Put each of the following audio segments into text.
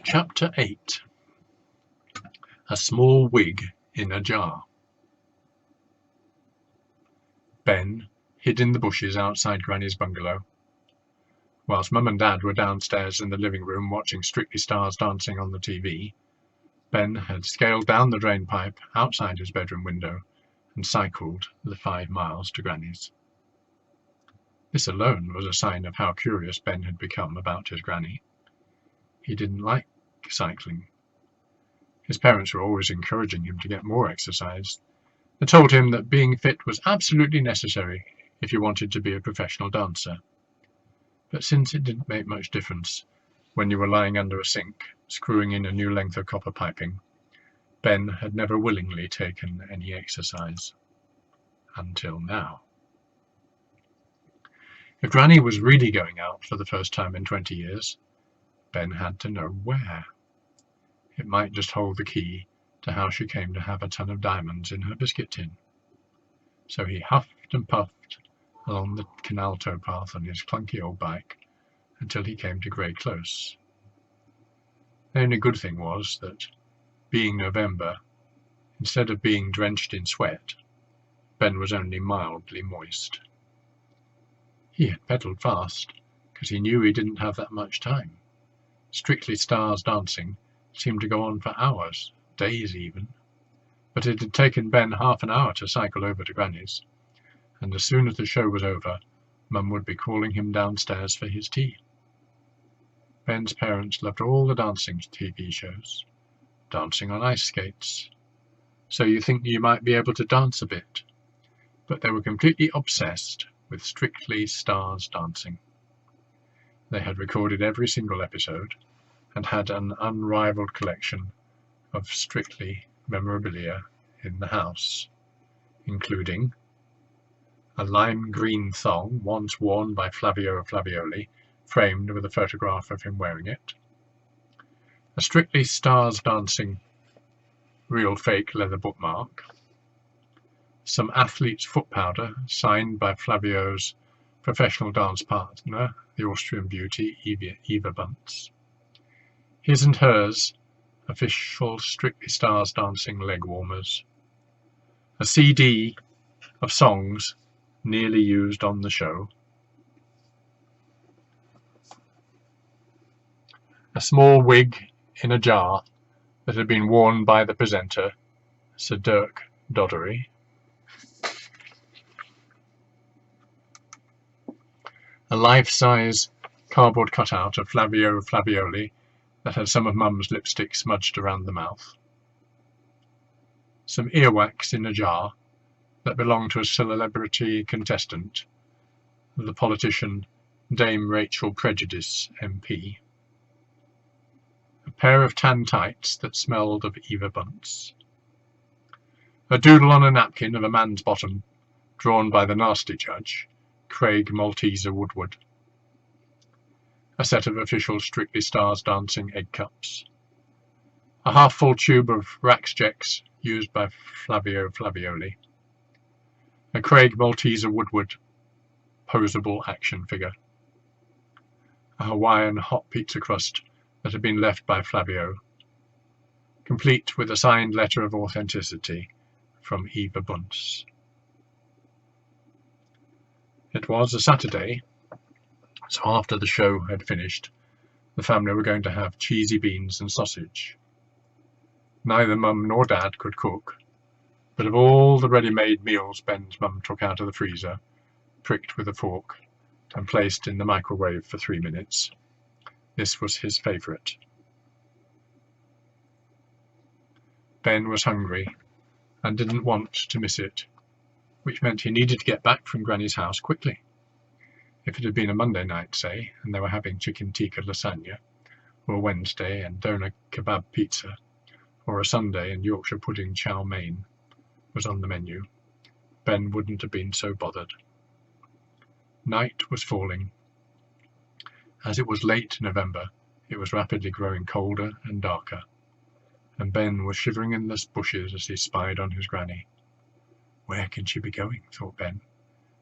Chapter 8. A small wig in a jar. Ben hid in the bushes outside Granny's bungalow. Whilst Mum and Dad were downstairs in the living room watching Strictly Stars Dancing on the TV, Ben had scaled down the drain pipe outside his bedroom window and cycled the 5 miles to Granny's. This alone was a sign of how curious Ben had become about his Granny. He didn't like cycling. His parents were always encouraging him to get more exercise. They told him that being fit was absolutely necessary if you wanted to be a professional dancer. But since it didn't make much difference when you were lying under a sink, screwing in a new length of copper piping, Ben had never willingly taken any exercise. Until now. If Granny was really going out for the first time in 20 years, Ben had to know where. It might just hold the key to how she came to have a ton of diamonds in her biscuit tin. So he huffed and puffed along the canal towpath on his clunky old bike until he came to Grey Close. The only good thing was that, being November, instead of being drenched in sweat, Ben was only mildly moist. He had pedalled fast, because he knew he didn't have that much time. Strictly Stars Dancing seemed to go on for hours, days even, but it had taken Ben half an hour to cycle over to Granny's, and as soon as the show was over, Mum would be calling him downstairs for his tea. Ben's parents loved all the dancing TV shows, dancing on ice skates, So You Think You Might Be Able to Dance a Bit, but they were completely obsessed with Strictly Stars Dancing. They had recorded every single episode and had an unrivaled collection of Strictly memorabilia in the house, including a lime green thong once worn by Flavio Flavioli, framed with a photograph of him wearing it, a Strictly Stars Dancing real fake leather bookmark, some athlete's foot powder signed by Flavio's professional dance partner, the Austrian beauty Eva Bunce, his and hers official Strictly Stars Dancing leg warmers, a CD of songs nearly used on the show, a small wig in a jar that had been worn by the presenter, Sir Dirk Doddery, a life-size cardboard cutout of Flavio Flavioli that had some of Mum's lipstick smudged around the mouth, some earwax in a jar that belonged to a celebrity contestant, the politician Dame Rachel Prejudice MP, a pair of tan tights that smelled of Eva Bunce, a doodle on a napkin of a man's bottom drawn by the nasty judge, Craig Malteser Woodward, a set of official Strictly Stars Dancing egg cups, a half-full tube of Rax Jecks used by Flavio Flavioli, a Craig Malteser Woodward posable action figure, a Hawaiian hot pizza crust that had been left by Flavio, complete with a signed letter of authenticity from Eva Bunce. It was a Saturday, so after the show had finished, the family were going to have cheesy beans and sausage. Neither Mum nor Dad could cook, but of all the ready-made meals Ben's mum took out of the freezer, pricked with a fork, and placed in the microwave for 3 minutes, this was his favourite. Ben was hungry and didn't want to miss it, which meant he needed to get back from Granny's house quickly. If it had been a Monday night, say, and they were having chicken tikka lasagna, or a Wednesday and doner kebab pizza, or a Sunday and Yorkshire pudding chow mein was on the menu, Ben wouldn't have been so bothered. Night was falling. As it was late November, it was rapidly growing colder and darker, and Ben was shivering in the bushes as he spied on his Granny. Where can she be going, thought Ben.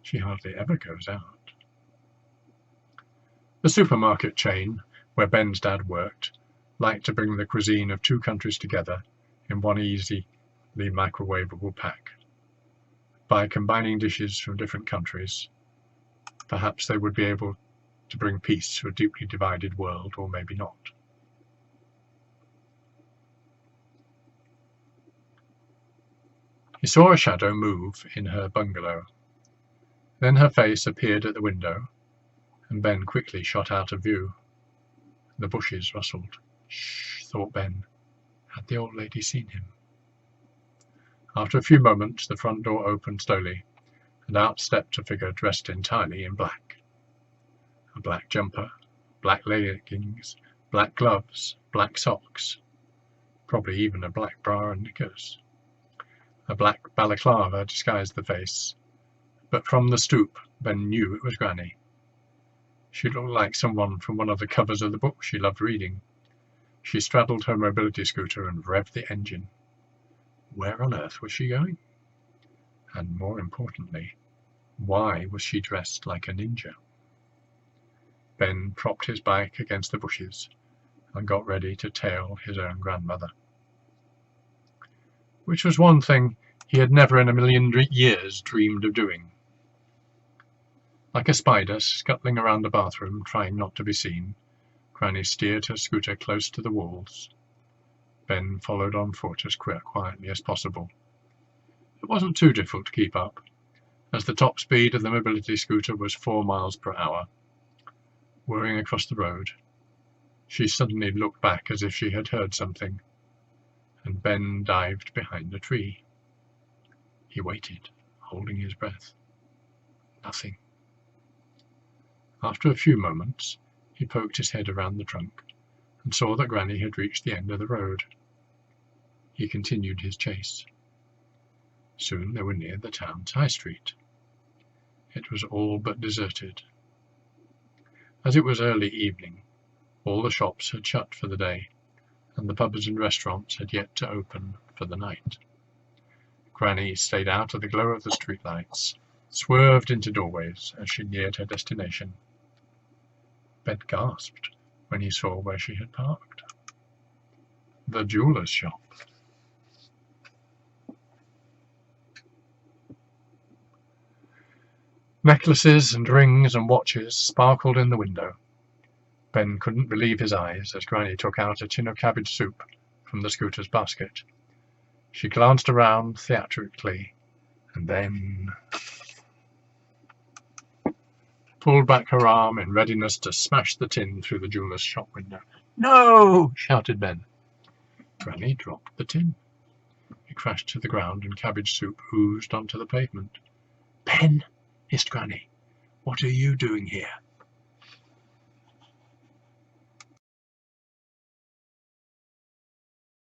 She hardly ever goes out. The supermarket chain, where Ben's dad worked, liked to bring the cuisine of two countries together in one easily microwavable pack. By combining dishes from different countries, perhaps they would be able to bring peace to a deeply divided world, or maybe not. He saw a shadow move in her bungalow. Then her face appeared at the window, and Ben quickly shot out of view. The bushes rustled. Shh, thought Ben. Had the old lady seen him? After a few moments, the front door opened slowly, and out stepped a figure dressed entirely in black. A black jumper, black leggings, black gloves, black socks, probably even a black bra and knickers. A black balaclava disguised the face, but from the stoop Ben knew it was Granny. She looked like someone from one of the covers of the book she loved reading. She straddled her mobility scooter and revved the engine. Where on earth was she going? And more importantly, why was she dressed like a ninja? Ben propped his bike against the bushes and got ready to tail his own grandmother. Which was one thing he had never in a million years dreamed of doing. Like a spider scuttling around the bathroom, trying not to be seen, Granny steered her scooter close to the walls. Ben followed on foot as quietly as possible. It wasn't too difficult to keep up, as the top speed of the mobility scooter was 4 miles per hour. Whirring across the road, she suddenly looked back as if she had heard something, and Ben dived behind a tree. He waited, holding his breath. Nothing. After a few moments, he poked his head around the trunk and saw that Granny had reached the end of the road. He continued his chase. Soon they were near the town's high street. It was all but deserted. As it was early evening, all the shops had shut for the day, and the pubs and restaurants had yet to open for the night. Granny stayed out of the glow of the streetlights, swerved into doorways as she neared her destination. Ben gasped when he saw where she had parked. The jeweller's shop. Necklaces and rings and watches sparkled in the window. Ben couldn't believe his eyes as Granny took out a tin of cabbage soup from the scooter's basket. She glanced around theatrically and then pulled back her arm in readiness to smash the tin through the jeweller's shop window. "No!" shouted Ben. Granny dropped the tin. It crashed to the ground and cabbage soup oozed onto the pavement. "Ben!" hissed Granny. "What are you doing here?"